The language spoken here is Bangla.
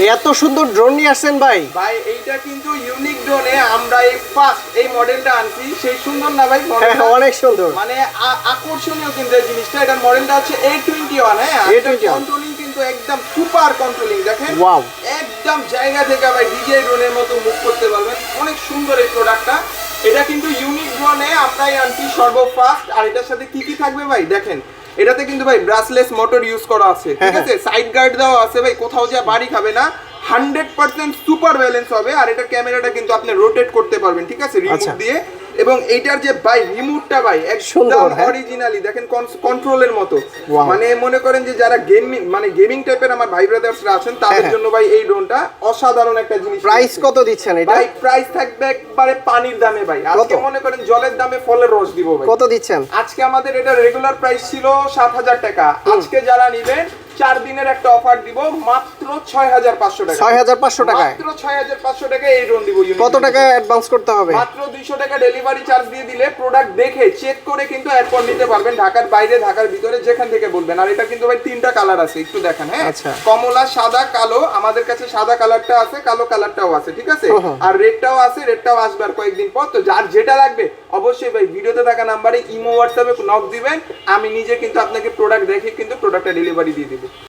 এত সুন্দর ড্রোন নিয়ে আসছেন ভাই। ভাই এইটা কিন্তু ইউনিক ড্রোনে আমরা এই ফার্স্ট এই মডেলটা আনছি। সেই সুন্দর না ভাই মডেলটা? অনেক সুন্দর, মানে আকর্ষণীয় কিন্তু এই জিনিসটা। এটার মডেলটা হচ্ছে A21। হ্যাঁ, কন্ট্রোলিং কিন্তু একদম সুপার কন্ট্রোলিং। দেখেন ওয়াও, একদম জায়গা থেকে ভাই ডিজে ড্রোনের মতো মুভ করতে পারবেন। অনেক সুন্দর এই প্রোডাক্টটা। এটা কিন্তু ইউনিক ড্রোনে আমরাই আনছি সর্বফার্স্ট। আর এটার সাথে কি কি থাকবে ভাই দেখেন, এটাতে কিন্তু ভাই ব্রাসলেস মোটর ইউজ করা আছে, ঠিক আছে? সাইড গার্ড দেওয়া আছে ভাই, কোথাও যা বাড়ি খাবে না। 100% সুপার ব্যালেন্স হবে। আর এটা ক্যামেরাটা কিন্তু আপনি রোটেট করতে পারবেন, ঠিক আছে, রিমোট দিয়ে। এবং এইটার যে ভাই রিমোটটা ভাই একদম অরিজিনালি দেখেন কন্ট্রোলের মতো। মানে মনে করেন যে যারা গেমিং টাইপের আমার ভাই ব্রাদার্সরা আছেন তাদের জন্য ভাই এই ড্রোনটা অসাধারণ একটা জিনিস। প্রাইস কত দিচ্ছেন এটা? ভাই প্রাইস থাকবে একবারে পানির দামে ভাই। আজকে মনে করেন জলের দামে ফলের রস দিব ভাই। কত দিচ্ছেন? আজকে আমাদের এটা রেগুলার প্রাইস ছিল ৭,০০০ টাকা। আজকে যারা নেবেন 4 দিনের একটা অফার দিব মাত্র ৬৫০০ টাকা। ৬৫০০ টাকায়, মাত্র ৬৫০০ টাকায় এই ড্রোন দিব। কত টাকা অ্যাডভান্স করতে হবে? মাত্র ২০০ টাকা ডেলিভারি চার্জ দিয়ে দিলে প্রোডাক্ট দেখে চেক করে কিন্তু এরপর নিতে পারবেন। ঢাকার বাইরে ঢাকার ভিতরে যেখান থেকে বলবেন। আর এটা কিন্তু ভাই 3টা কালার আছে, একটু দেখেন। হ্যাঁ, কমলা, সাদা, কালো। আমাদের কাছে সাদা কালারটা আছে, কালো কালারটাও আছে, ঠিক আছে? আর রেডটাও আছে, রেডটাও আসবে আর কয়েকদিন পর। তো যার যেটা লাগবে অবশ্যই ভাই ভিডিওতে থাকা নাম্বারে ইমো হোয়াটসঅ্যাপে নক দিবেন। আমি নিজে কিন্তু আপনাকে প্রোডাক্ট দেখে কিন্তু প্রোডাক্টটা ডেলিভারি দিয়ে দিব।